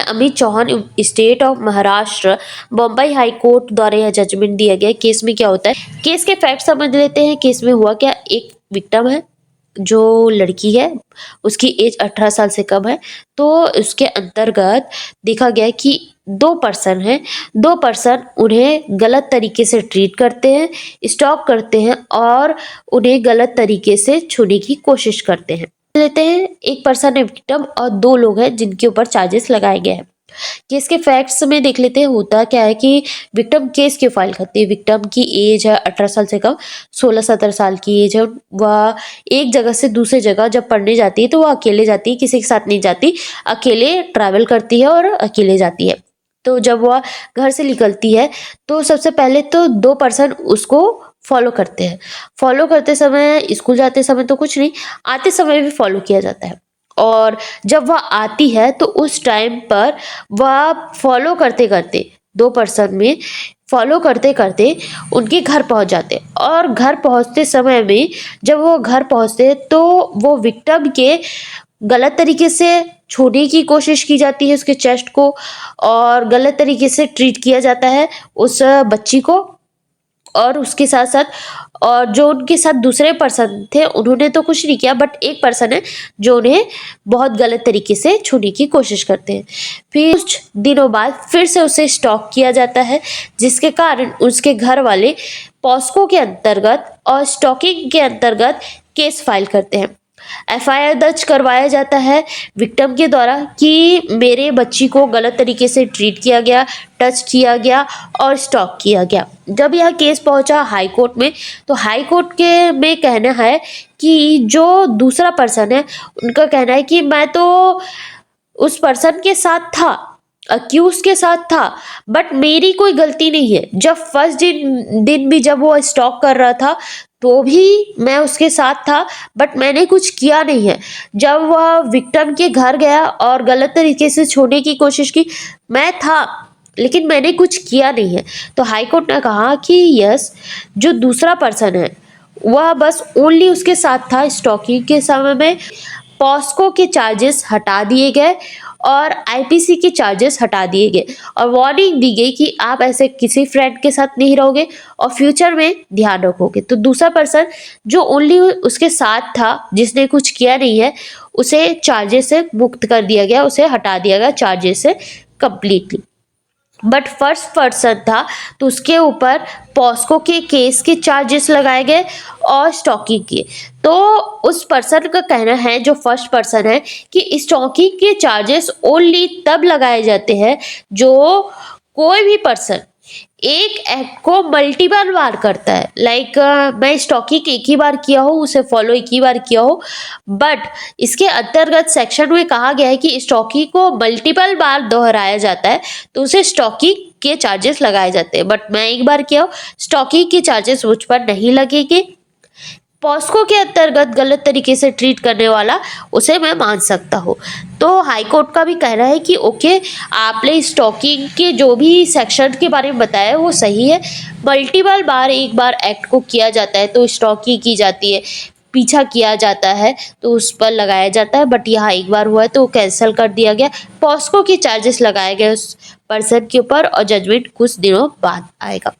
Amit Chauhan state of Maharashtra Bombay high court द्वारा यह judgement दिया गया। केस में क्या होता है, केस के फैक्ट समझ लेते हैं। केस में हुआ क्या, एक विक्टिम है जो लड़की है, उसकी एज 18 साल से कम है। तो उसके अंतर्गत देखा गया कि दो पर्सन हैं, दो पर्सन उन्हें गलत तरीके से ट्रीट करते हैं, स्टॉक करते हैं और उन्हें गलत तरीके से छूने की कोशिश करते हैं। लेते हैं एक पर्सन है विक्टिम और दो लोग हैं जिनके ऊपर चार्जेस लगाए गए हैं। केस के फैक्ट्स में देख लेते हैं। होता क्या है कि विक्टिम केस क्यों फाइल करती है। विक्टिम की एज है 18 साल से कम, 16-17 साल की एज है। वह एक जगह से दूसरी जगह जब पढ़ने जाती है तो वह अकेले जाती है, किसी के साथ नहीं जाती, अकेले ट्रैवल करती है और अकेले जाती है। तो जब वह घर से निकलती है तो सबसे पहले तो दो पर्सन उसको फॉलो करते हैं। फॉलो करते समय, स्कूल जाते समय तो कुछ नहीं, आते समय भी फॉलो किया जाता है। और जब वह आती है तो उस टाइम पर वह फॉलो करते करते, दो पर्सन में फॉलो करते करते उनके घर पहुंच जाते। और घर पहुंचते समय में जब वो घर पहुंचते तो वो विक्टिम के गलत तरीके से छूने की कोशिश की जाती है, उसके चेस्ट को, और गलत तरीके से ट्रीट किया जाता है उस बच्ची को। और उसके साथ साथ और जो उनके साथ दूसरे पर्सन थे उन्होंने तो कुछ नहीं किया, बट एक पर्सन है जो उन्हें बहुत गलत तरीके से छूने की कोशिश करते हैं। फिर कुछ दिनों बाद फिर से उसे स्टॉक किया जाता है, जिसके कारण उसके घर वाले पॉस्को के अंतर्गत और स्टॉकिंग के अंतर्गत केस फाइल करते हैं। एफआईआर दर्ज करवाया जाता है विक्टिम के द्वारा कि मेरे बच्ची को गलत तरीके से ट्रीट किया गया, टच किया गया और स्टॉक किया गया। जब यह केस पहुंचा हाई कोर्ट में तो हाई कोर्ट के में कहना है कि जो दूसरा पर्सन है उनका कहना है कि मैं तो उस पर्सन के साथ था, अक्यूज के साथ था, बट मेरी कोई गलती नहीं है। जब फर्स्ट दिन भी जब वो स्टॉक कर रहा था तो भी मैं उसके साथ था, बट मैंने कुछ किया नहीं है। जब वह विक्टिम के घर गया और गलत तरीके से छूने की कोशिश की, मैं था लेकिन मैंने कुछ किया नहीं है। तो हाई कोर्ट ने कहा कि यस, जो दूसरा पर्सन है वह बस ओनली उसके साथ था स्टॉकिंग के समय में। पॉस्को के चार्जेस हटा दिए गए और आईपीसी के चार्जेस हटा दिए गए और वार्निंग दी गई कि आप ऐसे किसी फ्रेंड के साथ नहीं रहोगे और फ्यूचर में ध्यान रखोगे। तो दूसरा पर्सन जो ओनली उसके साथ था, जिसने कुछ किया नहीं है, उसे चार्जेस से मुक्त कर दिया गया, उसे हटा दिया गया चार्जेस से कंप्लीटली। बट फर्स्ट पर्सन था तो उसके ऊपर पॉस्को के केस के चार्जेस लगाए गए और स्टॉकिंग के। तो उस पर्सन का कहना है, जो फर्स्ट पर्सन है, कि स्टॉकिंग के चार्जेस ओनली तब लगाए जाते हैं जो कोई भी पर्सन एक एक्ट को मल्टीपल बार करता है। लाइक मैं स्टॉकिंग एक ही बार किया हो, उसे फॉलो एक ही बार किया हो, बट इसके अंतर्गत सेक्शन में कहा गया है कि स्टॉकिंग को मल्टीपल बार दोहराया जाता है तो उसे स्टॉकिंग के चार्जेस लगाए जाते हैं। बट मैं एक बार किया हूँ, स्टॉकिंग के चार्जेस मुझ पर नहीं लगेंगे। पॉस्को के अंतर्गत गलत तरीके से ट्रीट करने वाला, उसे मैं मान सकता हूँ। तो हाई कोर्ट का भी कहना है कि ओके, आपने स्टॉकिंग के जो भी सेक्शन के बारे में बताया वो सही है। मल्टीपल बार एक बार एक्ट को किया जाता है तो स्टॉकिंग की जाती है, पीछा किया जाता है तो उस पर लगाया जाता है। बट यहाँ एक बार हुआ है तो कैंसिल कर दिया गया। पॉस्को के चार्जेस लगाए गए उस पर्सन के ऊपर और जजमेंट कुछ दिनों बाद आएगा।